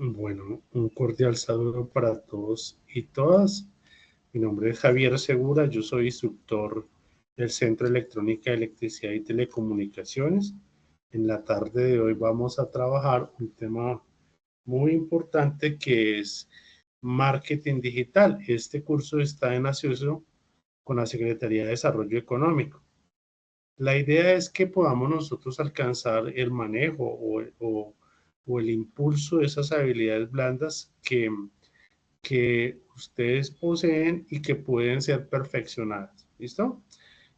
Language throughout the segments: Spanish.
Bueno, un cordial saludo para todos y todas. Mi nombre es Javier Segura, yo soy instructor del Centro de Electrónica, Electricidad y Telecomunicaciones. En la tarde de hoy vamos a trabajar un tema muy importante que es marketing digital. Este curso está en asociación con la Secretaría de Desarrollo Económico. La idea es que podamos nosotros alcanzar el manejo o el impulso de esas habilidades blandas que ustedes poseen y que pueden ser perfeccionadas. ¿Listo?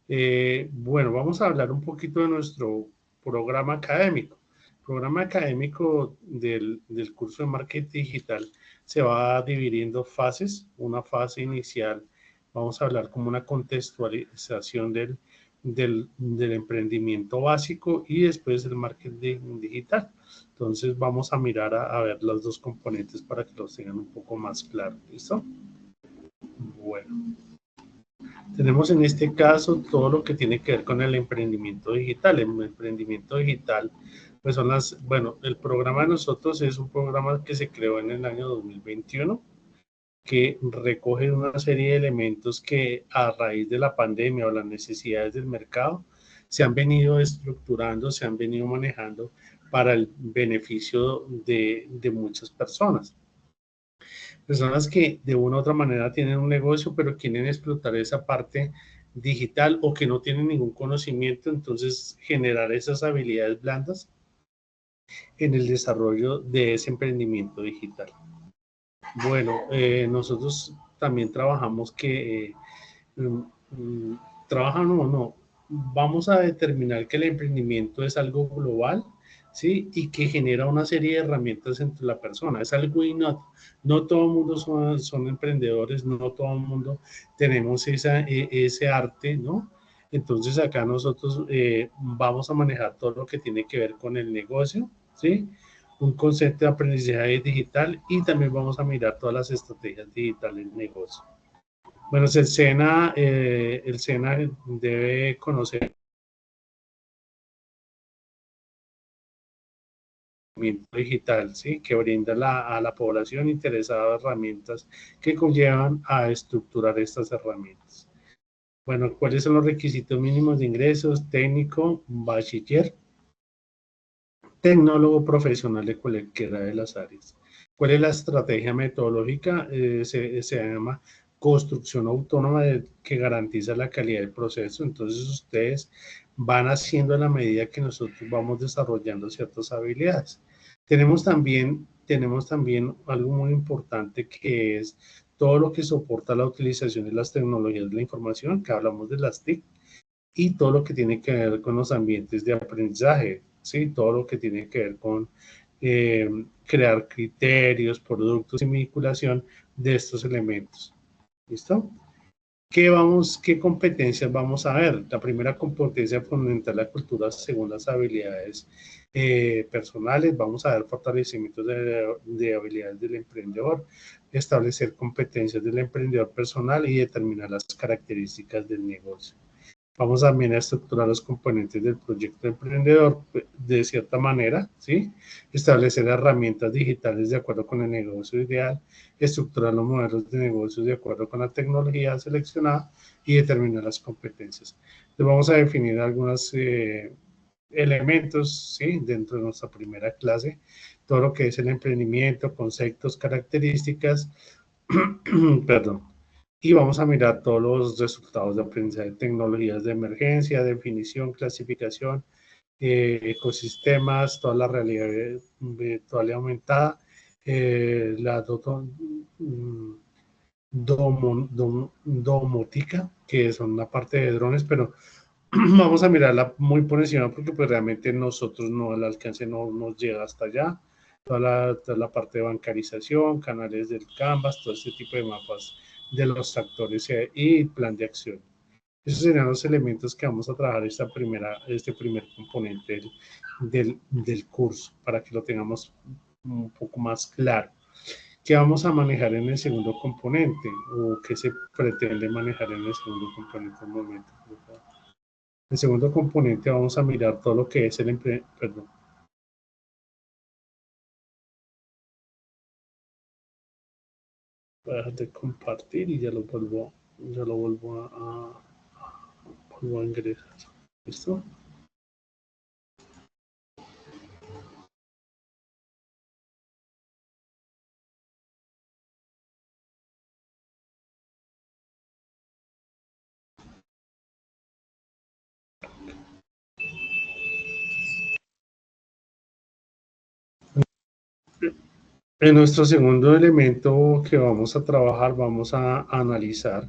Bueno, vamos a hablar un poquito de nuestro programa académico. El programa académico del curso de marketing digital se va dividiendo fases. Una fase inicial, vamos a hablar como una contextualización del emprendimiento básico y después el marketing digital. Entonces vamos a mirar a ver los dos componentes para que los tengan un poco más claro. ¿Listo? Bueno. Tenemos en este caso todo lo que tiene que ver con el emprendimiento digital. El emprendimiento digital, pues son bueno, el programa de nosotros es un programa que se creó en el año 2021, que recoge una serie de elementos que a raíz de la pandemia o las necesidades del mercado se han venido estructurando, se han venido manejando para el beneficio de muchas personas. Personas que de una u otra manera tienen un negocio, pero quieren explotar esa parte digital o que no tienen ningún conocimiento, entonces generar esas habilidades blandas en el desarrollo de ese emprendimiento digital. Bueno, nosotros también trabajamos mm, mm, trabajan o no, vamos a determinar que el emprendimiento es algo global, ¿sí? Y que genera una serie de herramientas entre la persona. Es algo innato. No todo el mundo son emprendedores, no todo el mundo tenemos ese arte, ¿no? Entonces acá nosotros vamos a manejar todo lo que tiene que ver con el negocio, ¿sí? Un concepto de aprendizaje digital y también vamos a mirar todas las estrategias digitales del negocio. Bueno, el SENA debe conocer el conocimiento digital, ¿sí? Que brinda a la población interesada herramientas que conllevan a estructurar estas herramientas. Bueno, ¿cuáles son los requisitos mínimos de ingresos? Técnico, bachiller, tecnólogo profesional de cualquiera de las áreas. ¿Cuál es la estrategia metodológica? Se llama construcción autónoma que garantiza la calidad del proceso. Entonces ustedes van haciendo a la medida que nosotros vamos desarrollando ciertas habilidades. Tenemos también algo muy importante que es todo lo que soporta la utilización de las tecnologías de la información, que hablamos de las TIC, y todo lo que tiene que ver con los ambientes de aprendizaje, ¿sí? Todo lo que tiene que ver con crear criterios, productos y vinculación de estos elementos. ¿Listo? ¿Qué competencias vamos a ver? La primera competencia fundamental, la cultura según las habilidades personales. Vamos a ver fortalecimientos de habilidades del emprendedor, establecer competencias del emprendedor personal y determinar las características del negocio. Vamos también a estructurar los componentes del proyecto emprendedor de cierta manera, ¿sí? Establecer herramientas digitales de acuerdo con el negocio ideal, estructurar los modelos de negocios de acuerdo con la tecnología seleccionada y determinar las competencias. Entonces vamos a definir algunos elementos, ¿sí? Dentro de nuestra primera clase, todo lo que es el emprendimiento, conceptos, características, perdón, y vamos a mirar todos los resultados de aprendizaje, tecnologías de emergencia, definición, clasificación, ecosistemas, toda la realidad virtual y aumentada, la domótica, que son una parte de drones, pero vamos a mirarla muy por encima porque pues realmente nosotros no, el alcance no nos llega hasta allá. Toda la parte de bancarización, canales del Canvas, todo este tipo de mapas de los actores y plan de acción. Esos serían los elementos que vamos a trabajar este primer componente del curso para que lo tengamos un poco más claro. ¿Qué vamos a manejar en el segundo componente o qué se pretende manejar en el segundo componente? Un momento, por favor. El segundo componente vamos a mirar todo lo que es perdón, Voy a dejar de compartir y ya lo vuelvo vuelvo a ingresar. ¿Listo? En nuestro segundo elemento que vamos a trabajar, vamos a analizar.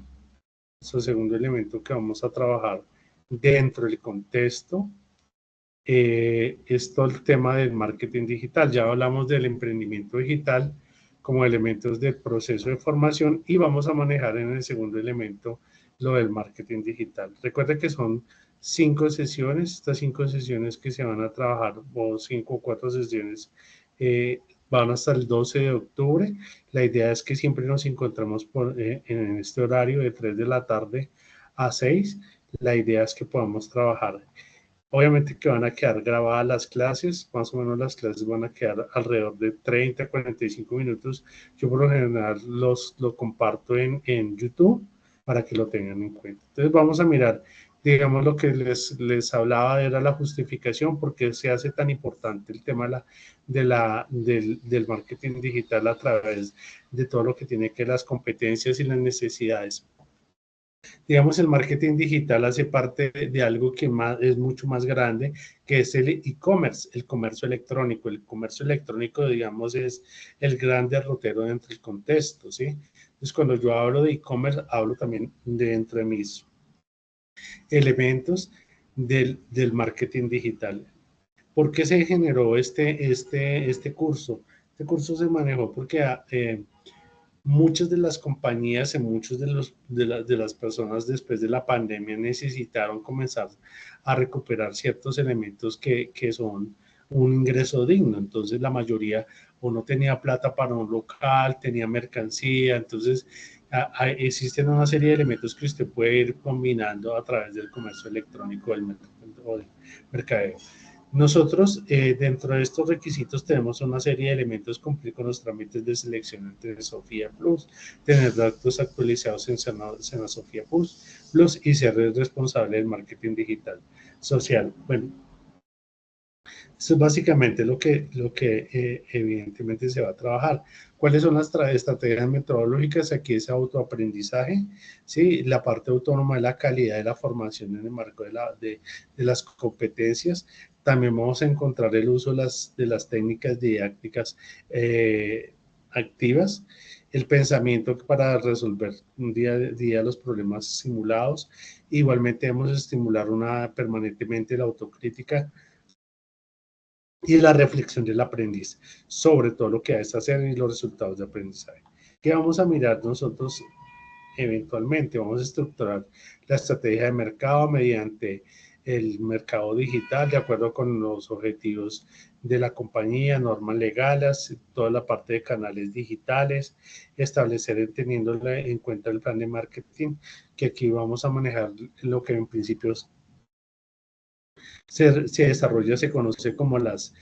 Nuestro segundo elemento que vamos a trabajar dentro del contexto es todo el tema del marketing digital. Ya hablamos del emprendimiento digital como elementos del proceso de formación y vamos a manejar en el segundo elemento lo del marketing digital. Recuerda que son 5 sesiones, estas 5 sesiones que se van a trabajar, o 5 o 4 sesiones, van hasta el 12 de octubre. La idea es que siempre nos encontramos en este horario de 3 de la tarde a 6. La idea es que podamos trabajar. Obviamente que van a quedar grabadas las clases, más o menos las clases van a quedar alrededor de 30 a 45 minutos. Yo por lo general lo comparto en YouTube para que lo tengan en cuenta. Entonces vamos a mirar, digamos lo que les hablaba era la justificación, porque se hace tan importante el tema del marketing digital a través de todo lo que tiene que ver las competencias y las necesidades. Digamos, el marketing digital hace parte de algo que es mucho más grande, que es el e-commerce, el comercio electrónico. El comercio electrónico, digamos, es el gran derrotero dentro del contexto, ¿sí? Entonces, cuando yo hablo de e-commerce, hablo también dentro de mis elementos del marketing digital. ¿Por qué se generó este curso? Este curso se manejó porque muchas de las compañías y muchos de las personas después de la pandemia necesitaron comenzar a recuperar ciertos elementos que son un ingreso digno. Entonces la mayoría o no tenía plata para un local, tenía mercancía, entonces existen una serie de elementos que usted puede ir combinando a través del comercio electrónico o del mercadeo. Nosotros, dentro de estos requisitos, tenemos una serie de elementos: cumplir con los trámites de selección entre Sofía Plus, tener datos actualizados en Sofía Plus y ser responsable del marketing digital social. Bueno, eso es básicamente lo que evidentemente se va a trabajar. ¿Cuáles son las estrategias metodológicas? Aquí es autoaprendizaje, ¿sí? La parte autónoma de la calidad de la formación en el marco de las competencias. También vamos a encontrar el uso de las técnicas didácticas activas, el pensamiento para resolver día a día los problemas simulados. Igualmente debemos estimular permanentemente la autocrítica y la reflexión del aprendiz sobre todo lo que ha de hacer y los resultados de aprendizaje. ¿Qué vamos a mirar nosotros eventualmente? Vamos a estructurar la estrategia de mercado mediante el mercado digital de acuerdo con los objetivos de la compañía, normas legales, toda la parte de canales digitales, establecer teniendo en cuenta el plan de marketing, que aquí vamos a manejar lo que en principio se desarrolla, se conoce como las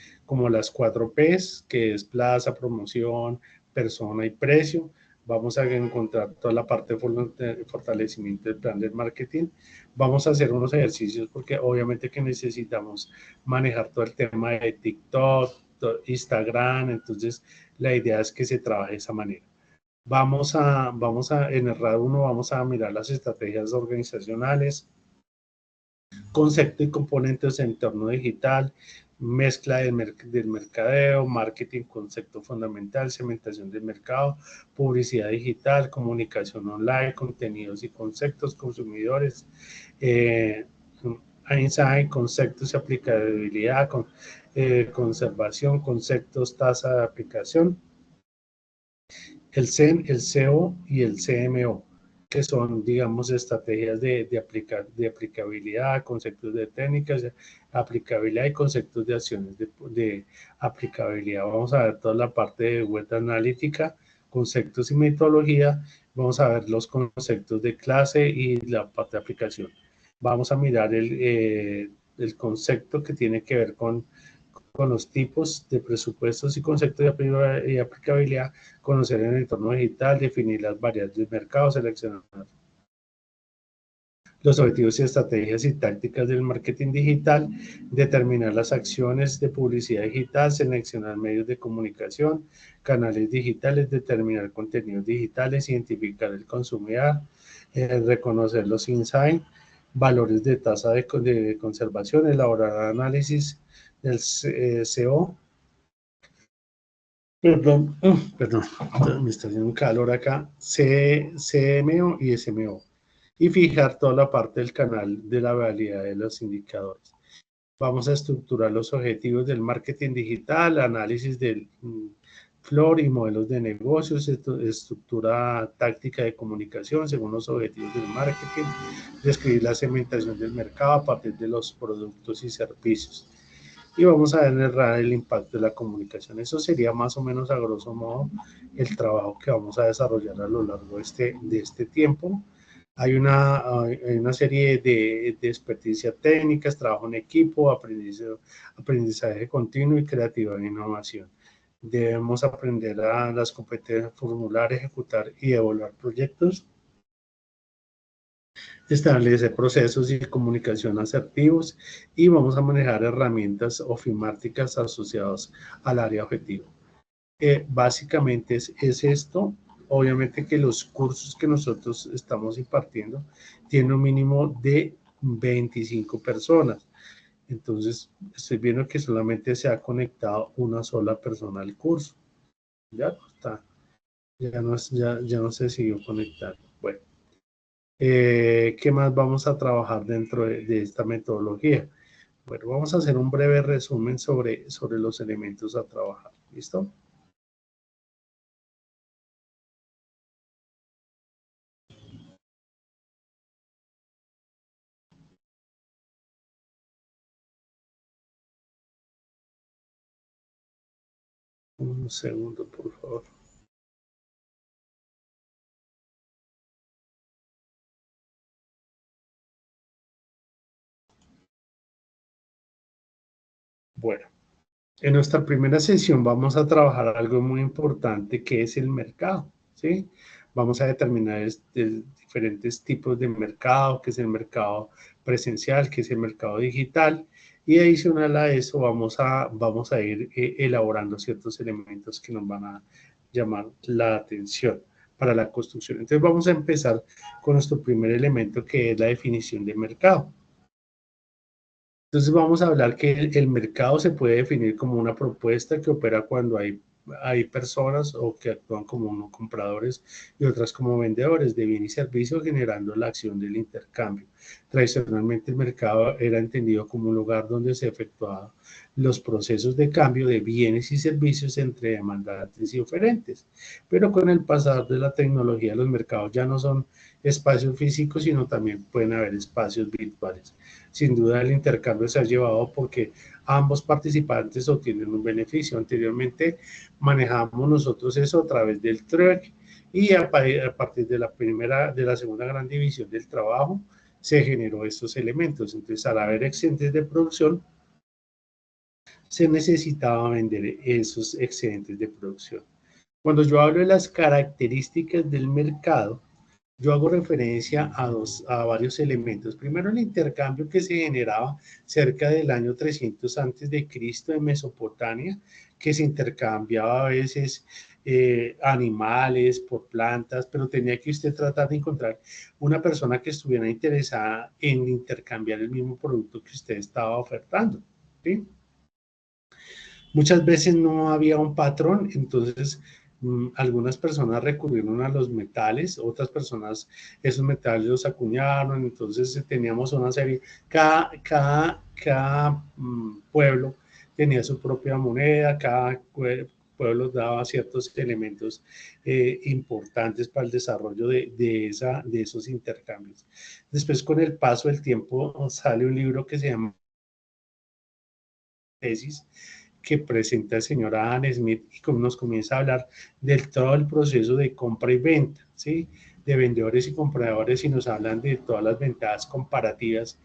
4 Ps, que es plaza, promoción, persona y precio. Vamos a encontrar toda la parte de fortalecimiento del plan del marketing. Vamos a hacer unos ejercicios porque obviamente que necesitamos manejar todo el tema de TikTok, Instagram, entonces la idea es que se trabaje de esa manera. En el RAD 1 vamos a mirar las estrategias organizacionales, concepto y componentes de entorno digital, mezcla del mercadeo, marketing, concepto fundamental, segmentación del mercado, publicidad digital, comunicación online, contenidos y conceptos, consumidores, insight, conceptos y aplicabilidad, conservación, conceptos, tasa de aplicación, el CEN, el CO y el CMO, que son, digamos, estrategias de aplicabilidad, conceptos de técnicas, de aplicabilidad y conceptos de acciones de aplicabilidad. Vamos a ver toda la parte de web analítica, conceptos y metodología. Vamos a ver los conceptos de clase y la parte de aplicación. Vamos a mirar el concepto que tiene que ver con los tipos de presupuestos y conceptos de aplicabilidad, conocer el entorno digital, definir las variables del mercado, seleccionar los objetivos y estrategias y tácticas del marketing digital, determinar las acciones de publicidad digital, seleccionar medios de comunicación, canales digitales, determinar contenidos digitales, identificar el consumidor, reconocer los insights, valores de tasa de conservación, elaborar análisis del CO. Perdón, me está haciendo un calor acá, CMO y SMO, y fijar toda la parte del canal de la validad de los indicadores. Vamos a estructurar los objetivos del marketing digital, análisis del floor y modelos de negocios, estructura táctica de comunicación según los objetivos del marketing, describir la segmentación del mercado a partir de los productos y servicios. Y vamos a narrar el impacto de la comunicación. Eso sería más o menos a grosso modo el trabajo que vamos a desarrollar a lo largo de este tiempo. Hay una serie de experticia técnicas, trabajo en equipo, aprendizaje continuo y creatividad e innovación. Debemos aprender a las competencias, formular, ejecutar y evaluar proyectos, establecer procesos de comunicación asertivos y vamos a manejar herramientas ofimáticas asociadas al área objetivo. Básicamente es esto. Obviamente que los cursos que nosotros estamos impartiendo tienen un mínimo de 25 personas. Entonces, estoy viendo que solamente se ha conectado una sola persona al curso. Ya no está, ya no se siguió conectando. Bueno. ¿Qué más vamos a trabajar dentro de esta metodología? Bueno, vamos a hacer un breve resumen sobre los elementos a trabajar. ¿Listo? Un segundo, por favor. Bueno, en nuestra primera sesión vamos a trabajar algo muy importante que es el mercado, ¿sí? Vamos a determinar diferentes tipos de mercado, que es el mercado presencial, que es el mercado digital, y adicional a eso vamos a ir elaborando ciertos elementos que nos van a llamar la atención para la construcción. Entonces vamos a empezar con nuestro primer elemento, que es la definición de mercado. Entonces vamos a hablar que el mercado se puede definir como una propuesta que opera cuando hay personas o que actúan como compradores y otras como vendedores de bienes y servicios, generando la acción del intercambio. Tradicionalmente el mercado era entendido como un lugar donde se efectuaban los procesos de cambio de bienes y servicios entre demandantes y oferentes. Pero con el pasar de la tecnología, los mercados ya no son espacios físicos, sino también pueden haber espacios virtuales. Sin duda el intercambio se ha llevado porque ambos participantes obtienen un beneficio. Anteriormente manejamos nosotros eso a través del trueque y a partir de la segunda gran división del trabajo se generó estos elementos. Entonces, al haber excedentes de producción, se necesitaba vender esos excedentes de producción. Cuando yo hablo de las características del mercado, yo hago referencia a varios elementos. Primero, el intercambio que se generaba cerca del año 300 antes de Cristo en Mesopotamia, que se intercambiaba a veces animales por plantas, pero tenía que usted tratar de encontrar una persona que estuviera interesada en intercambiar el mismo producto que usted estaba ofertando, ¿sí? Muchas veces no había un patrón, entonces algunas personas recurrieron a los metales, otras personas esos metales los acuñaron, entonces teníamos una serie, cada pueblo tenía su propia moneda, cada pueblo daba ciertos elementos importantes para el desarrollo de esos intercambios. Después, con el paso del tiempo, sale un libro que se llama Tesis, que presenta el señor Adam Smith y nos comienza a hablar de todo el proceso de compra y venta, ¿sí? De vendedores y compradores, y nos hablan de todas las ventajas comparativas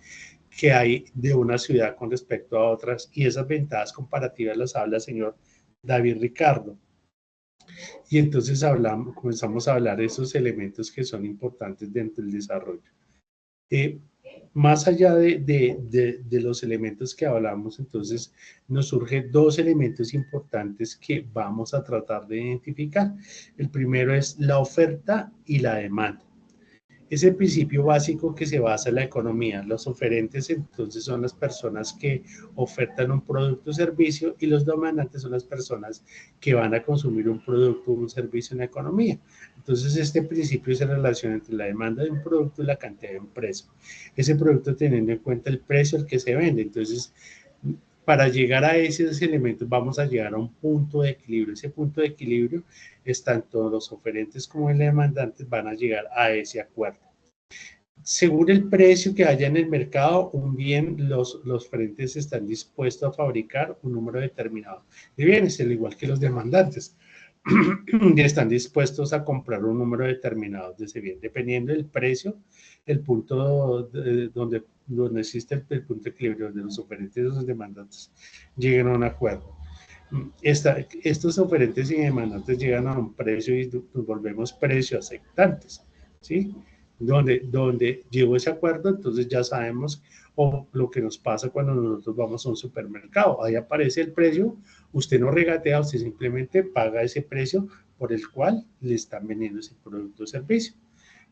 que hay de una ciudad con respecto a otras, y esas ventajas comparativas las habla el señor David Ricardo. Y entonces comenzamos a hablar de esos elementos que son importantes dentro del desarrollo. Más allá de los elementos que hablamos, entonces nos surgen dos elementos importantes que vamos a tratar de identificar. El primero es la oferta y la demanda. Es el principio básico que se basa en la economía. Los oferentes entonces son las personas que ofertan un producto o servicio, y los demandantes son las personas que van a consumir un producto o un servicio en la economía. Entonces este principio se relaciona entre la demanda de un producto y la cantidad de un precio. Ese producto teniendo en cuenta el precio al que se vende. Entonces, para llegar a esos elementos vamos a llegar a un punto de equilibrio. Ese punto de equilibrio es tanto los oferentes como los demandantes van a llegar a ese acuerdo. Según el precio que haya en el mercado, un bien, los oferentes están dispuestos a fabricar un número determinado de bienes, al igual que los demandantes. Están dispuestos a comprar un número determinado de ese bien, dependiendo del precio, el punto donde existe el punto de equilibrio, donde los oferentes y los demandantes lleguen a un acuerdo. Estos oferentes y demandantes llegan a un precio y nos volvemos precio aceptantes, ¿sí? Donde llegó ese acuerdo, entonces ya sabemos, o lo que nos pasa cuando nosotros vamos a un supermercado, ahí aparece el precio, usted no regatea, usted simplemente paga ese precio por el cual le están vendiendo ese producto o servicio.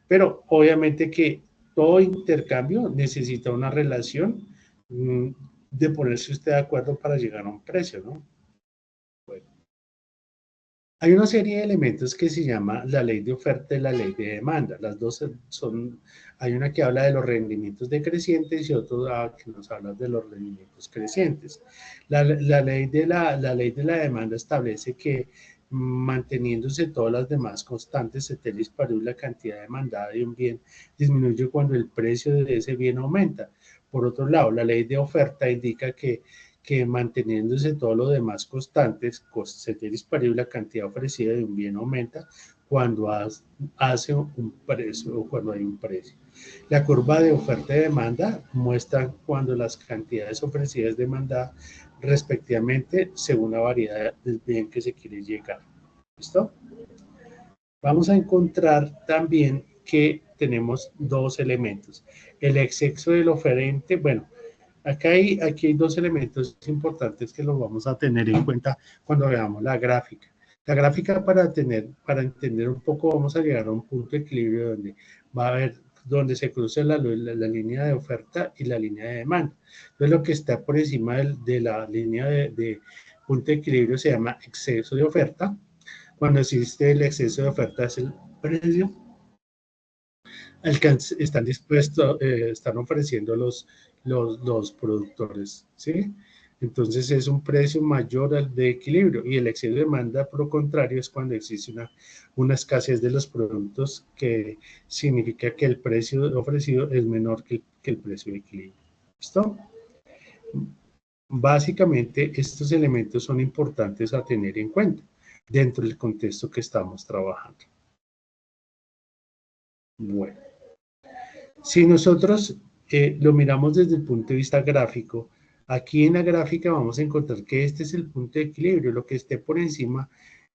Pero obviamente que todo intercambio necesita una relación de ponerse usted de acuerdo para llegar a un precio, ¿no? Bueno. Hay una serie de elementos que se llama la ley de oferta y la ley de demanda. Las dos son, hay una que habla de los rendimientos decrecientes y otra que nos habla de los rendimientos crecientes. La ley de la demanda establece que manteniéndose todas las demás constantes, ceteris paribus, la cantidad demandada de un bien disminuye cuando el precio de ese bien aumenta. Por otro lado, la ley de oferta indica que manteniéndose todo lo demás constantes, ceteris paribus, la cantidad ofrecida de un bien aumenta cuando hace un precio o cuando hay un precio. La curva de oferta y demanda muestra cuando las cantidades ofrecidas demandadas respectivamente según la variedad del bien que se quiere llegar. ¿Listo? Vamos a encontrar también que tenemos dos elementos. El exceso del oferente, bueno, aquí hay dos elementos importantes que los vamos a tener en cuenta cuando veamos la gráfica. La gráfica para entender un poco, vamos a llegar a un punto de equilibrio donde va a haber, donde se cruza la línea de oferta y la línea de demanda. Entonces lo que está por encima de la línea de punto de equilibrio se llama exceso de oferta. Cuando existe el exceso de oferta es el precio al que están dispuestos, están ofreciendo los productores, ¿sí? Entonces es un precio mayor al de equilibrio, y el exceso de demanda, por lo contrario, es cuando existe una escasez de los productos, que significa que el precio ofrecido es menor que el precio de equilibrio. ¿Listo? Básicamente estos elementos son importantes a tener en cuenta dentro del contexto que estamos trabajando. Bueno. Si nosotros lo miramos desde el punto de vista gráfico, aquí en la gráfica vamos a encontrar que este es el punto de equilibrio. Lo que esté por encima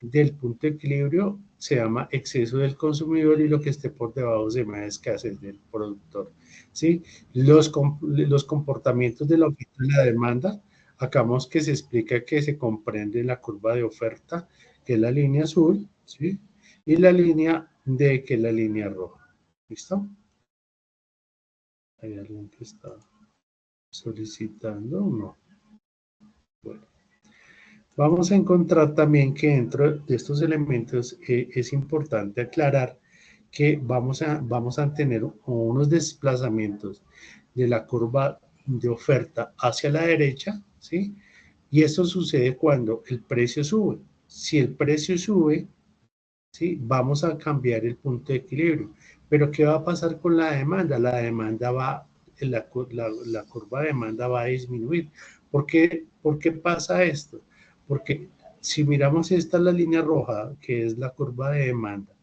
del punto de equilibrio se llama exceso del consumidor, y lo que esté por debajo se llama escasez del productor, ¿sí? Los comportamientos de la oferta y la demanda, acabamos que se explica que se comprende la curva de oferta, que es la línea azul, ¿sí? Y la línea D, que es la línea roja. ¿Listo? ¿Hay alguien que está solicitando o no? Bueno, vamos a encontrar también que dentro de estos elementos es importante aclarar que vamos a tener unos desplazamientos de la curva de oferta hacia la derecha, ¿sí? Y eso sucede cuando el precio sube. Si el precio sube, ¿sí? Vamos a cambiar el punto de equilibrio. Pero ¿qué va a pasar con la demanda? La demanda la curva de demanda va a disminuir. ¿Por qué pasa esto? Porque si miramos, esta es la línea roja, que es la curva de demanda,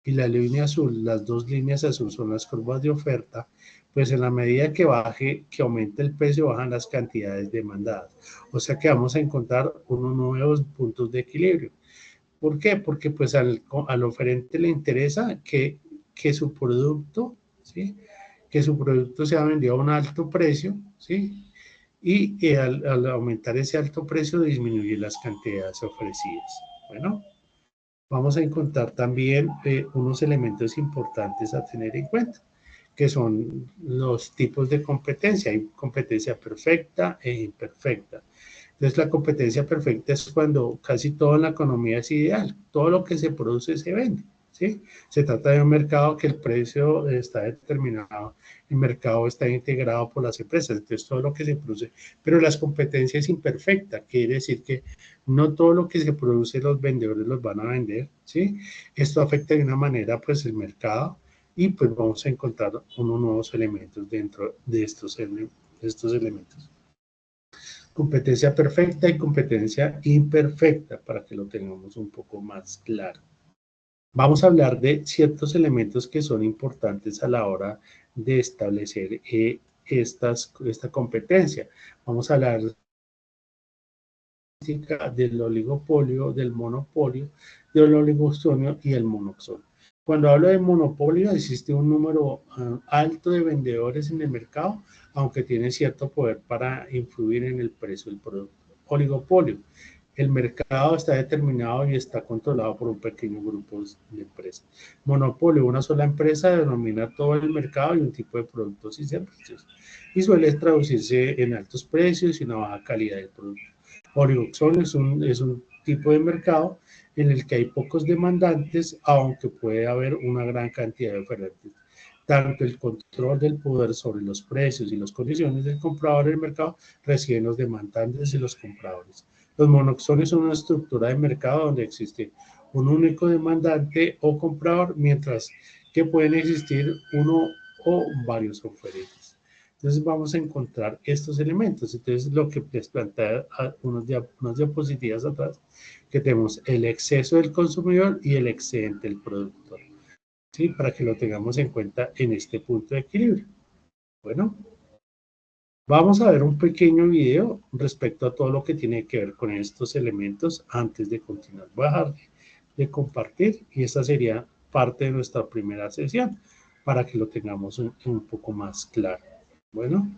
y la línea azul, las dos líneas azul son las curvas de oferta, Pues en la medida que baje, que aumente el precio, bajan las cantidades demandadas. O sea que vamos a encontrar unos nuevos puntos de equilibrio. ¿Por qué? Porque pues al oferente le interesa que su producto, ¿sí? Que su producto sea vendido a un alto precio, ¿sí? Y al aumentar ese alto precio disminuye las cantidades ofrecidas. Bueno, vamos a encontrar también unos elementos importantes a tener en cuenta, que son los tipos de competencia. Hay competencia perfecta e imperfecta. Entonces, la competencia perfecta es cuando casi todo en la economía es ideal, todo lo que se produce se vende, ¿sí? Se trata de un mercado que el precio está determinado, el mercado está integrado por las empresas, entonces todo lo que se produce, pero las competencias imperfectas, quiere decir que no todo lo que se produce los vendedores los van a vender, ¿sí? Esto afecta de una manera pues el mercado y pues vamos a encontrar unos nuevos elementos dentro de estos elementos. Competencia perfecta y competencia imperfecta, para que lo tengamos un poco más claro. Vamos a hablar de ciertos elementos que son importantes a la hora de establecer esta competencia. Vamos a hablar del oligopolio, del monopolio, del oligostonio y el monoxonio. Cuando hablo de monopolio, existe un número alto de vendedores en el mercado, aunque tienen cierto poder para influir en el precio del producto. Oligopolio. El mercado está determinado y está controlado por un pequeño grupo de empresas. Monopolio. Una sola empresa denomina todo el mercado y un tipo de productos y servicios. Y suele traducirse en altos precios y una baja calidad del producto. Oligopsonio es un tipo de mercado en el que hay pocos demandantes, aunque puede haber una gran cantidad de oferentes. Tanto el control del poder sobre los precios y las condiciones del comprador en el mercado residen los demandantes y los compradores. Los monoxonios son una estructura de mercado donde existe un único demandante o comprador, mientras que pueden existir uno o varios oferentes. Entonces vamos a encontrar estos elementos. Entonces lo que les plantea unas diapositivas atrás, que tenemos el exceso del consumidor y el excedente del productor, ¿sí? Para que lo tengamos en cuenta en este punto de equilibrio. Bueno, vamos a ver un pequeño video respecto a todo lo que tiene que ver con estos elementos antes de continuar. Voy a dejar de compartir y esta sería parte de nuestra primera sesión para que lo tengamos un poco más claro. Bueno.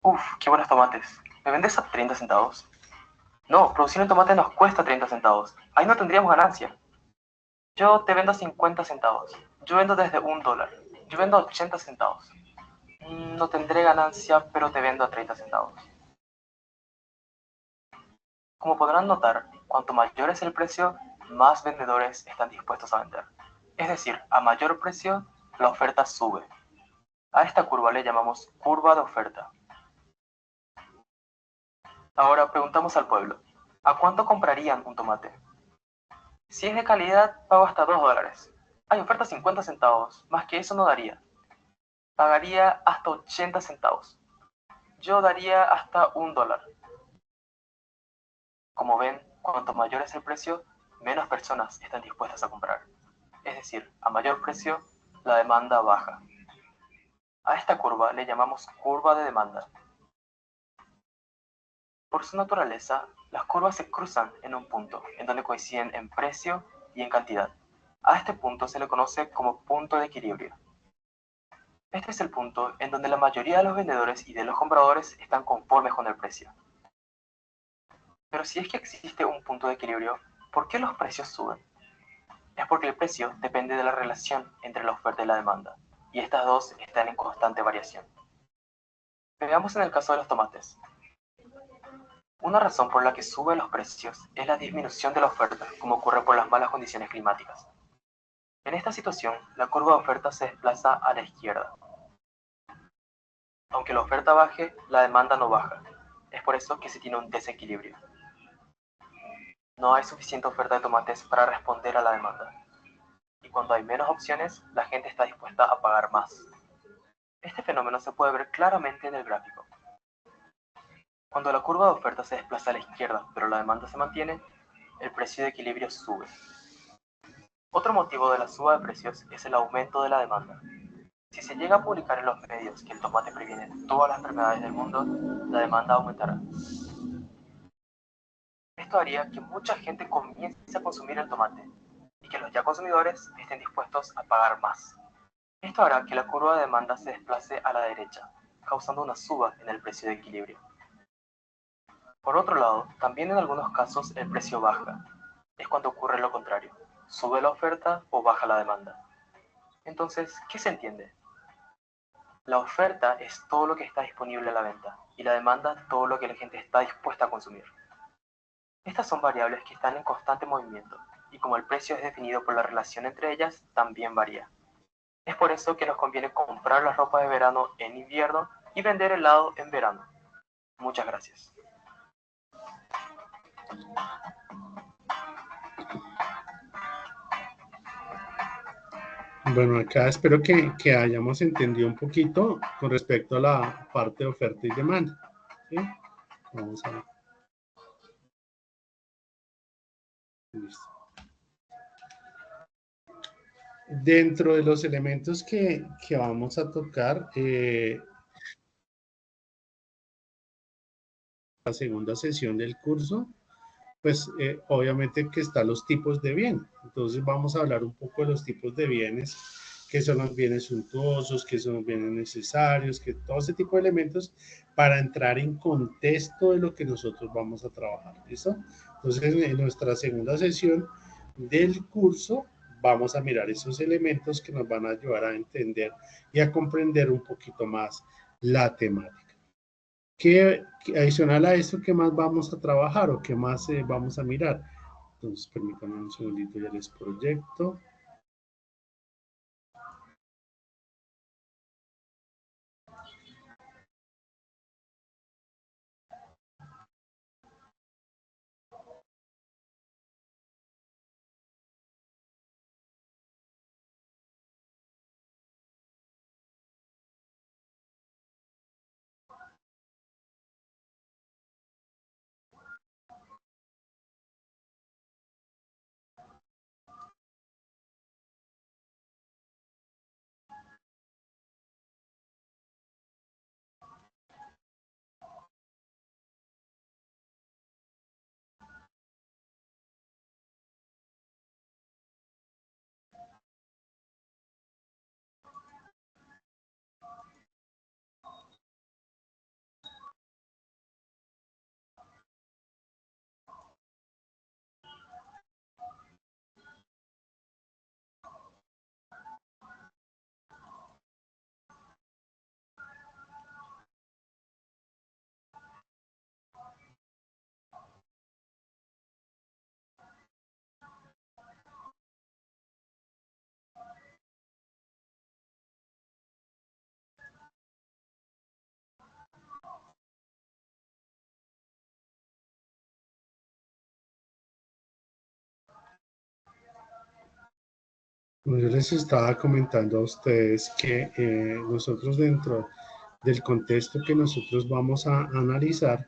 Uf, qué buenos tomates. ¿Me vendes a 30 centavos? No, producir un tomate nos cuesta 30 centavos. Ahí no tendríamos ganancia. Yo te vendo a 50 centavos. Yo vendo desde $1. Yo vendo a 80 centavos. No tendré ganancia, pero te vendo a 30 centavos. Como podrán notar, cuanto mayor es el precio, más vendedores están dispuestos a vender. Es decir, a mayor precio, la oferta sube. A esta curva le llamamos curva de oferta. Ahora preguntamos al pueblo, ¿a cuánto comprarían un tomate? Si es de calidad, pago hasta $2. Hay oferta 50 centavos, más que eso no daría. Pagaría hasta 80 centavos. Yo daría hasta $1. Como ven, cuanto mayor es el precio, menos personas están dispuestas a comprar. Es decir, a mayor precio, la demanda baja. A esta curva le llamamos curva de demanda. Por su naturaleza, las curvas se cruzan en un punto, en donde coinciden en precio y en cantidad. A este punto se le conoce como punto de equilibrio. Este es el punto en donde la mayoría de los vendedores y de los compradores están conformes con el precio. Pero si es que existe un punto de equilibrio, ¿por qué los precios suben? Es porque el precio depende de la relación entre la oferta y la demanda, y estas dos están en constante variación. Veamos en el caso de los tomates. Una razón por la que suben los precios es la disminución de la oferta, como ocurre por las malas condiciones climáticas. En esta situación, la curva de oferta se desplaza a la izquierda. Aunque la oferta baje, la demanda no baja. Es por eso que se tiene un desequilibrio. No hay suficiente oferta de tomates para responder a la demanda. Y cuando hay menos opciones, la gente está dispuesta a pagar más. Este fenómeno se puede ver claramente en el gráfico. Cuando la curva de oferta se desplaza a la izquierda, pero la demanda se mantiene, el precio de equilibrio sube. Otro motivo de la suba de precios es el aumento de la demanda. Si se llega a publicar en los medios que el tomate previene todas las enfermedades del mundo, la demanda aumentará. Esto haría que mucha gente comience a consumir el tomate y que los ya consumidores estén dispuestos a pagar más. Esto hará que la curva de demanda se desplace a la derecha, causando una suba en el precio de equilibrio. Por otro lado, también en algunos casos el precio baja. Es cuando ocurre lo contrario. Sube la oferta o baja la demanda. Entonces, ¿qué se entiende? La oferta es todo lo que está disponible a la venta y la demanda todo lo que la gente está dispuesta a consumir. Estas son variables que están en constante movimiento y como el precio es definido por la relación entre ellas, también varía. Es por eso que nos conviene comprar la ropa de verano en invierno y vender helado en verano. Muchas gracias. Bueno, acá espero que hayamos entendido un poquito con respecto a la parte de oferta y demanda. ¿Sí? Vamos a ver. Listo. Dentro de los elementos que vamos a tocar, la segunda sesión del curso, pues obviamente que están los tipos de bien. Entonces vamos a hablar un poco de los tipos de bienes, qué son los bienes suntuosos, qué son los bienes necesarios, que todo ese tipo de elementos para entrar en contexto de lo que nosotros vamos a trabajar. ¿Listo? Entonces en nuestra segunda sesión del curso vamos a mirar esos elementos que nos van a ayudar a entender y a comprender un poquito más la temática. ¿Qué adicional a esto, qué más vamos a trabajar o qué más vamos a mirar? Entonces, permítanme un segundito, ya les proyecto. Bueno, yo les estaba comentando a ustedes que nosotros dentro del contexto que nosotros vamos a analizar,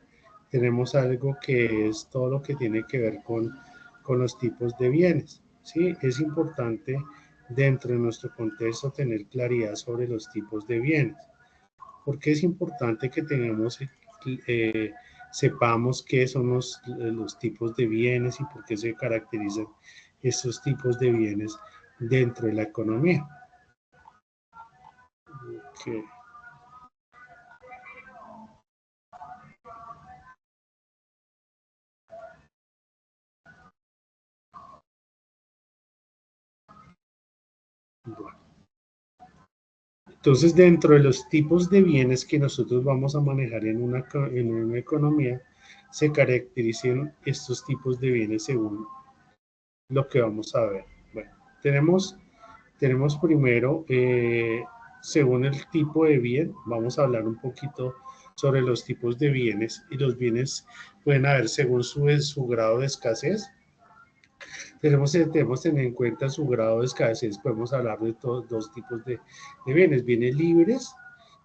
tenemos algo que es todo lo que tiene que ver con los tipos de bienes. ¿Sí? Es importante dentro de nuestro contexto tener claridad sobre los tipos de bienes. ¿Por qué es importante que tengamos, sepamos qué son los tipos de bienes y por qué se caracterizan estos tipos de bienes dentro de la economía? Okay. Bueno. Entonces, dentro de los tipos de bienes que nosotros vamos a manejar en una economía, se caracterizan estos tipos de bienes según lo que vamos a ver. Bueno, tenemos primero según el tipo de bien. Vamos a hablar un poquito sobre los tipos de bienes, y los bienes pueden haber según su grado de escasez. Debemos tener en cuenta su grado de escasez. Podemos hablar de dos tipos de bienes libres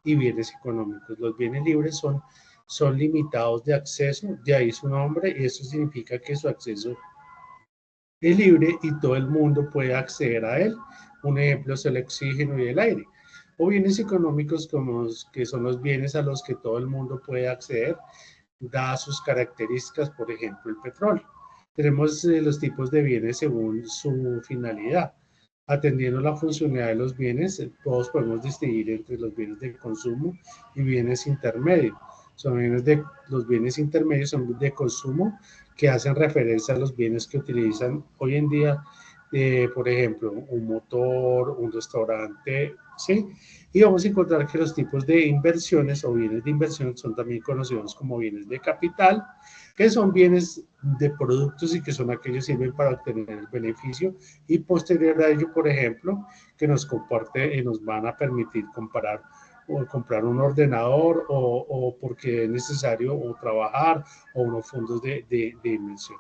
y bienes económicos. Los bienes libres son limitados de acceso, de ahí su nombre, y eso significa que su acceso es libre y todo el mundo puede acceder a él. Un ejemplo es el oxígeno y el aire. O bienes económicos, como que son los bienes a los que todo el mundo puede acceder, dadas sus características, por ejemplo, el petróleo. Tenemos los tipos de bienes según su finalidad. Atendiendo la funcionalidad de los bienes, todos podemos distinguir entre los bienes de consumo y bienes intermedios. Los bienes intermedios son de consumo, que hacen referencia a los bienes que utilizan hoy en día, por ejemplo, un motor, un restaurante, ¿sí? Y vamos a encontrar que los tipos de inversiones o bienes de inversión son también conocidos como bienes de capital, que son bienes de productos y que son aquellos que sirven para obtener el beneficio, y posterior a ello, por ejemplo, que nos van a permitir comprar un ordenador, o porque es necesario, o trabajar, o unos fondos de inversión.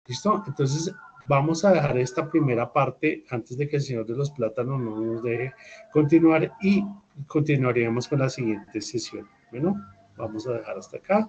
¿Listo? Entonces, vamos a dejar esta primera parte antes de que el señor de los plátanos no nos deje continuar, y continuaríamos con la siguiente sesión. Bueno, vamos a dejar hasta acá.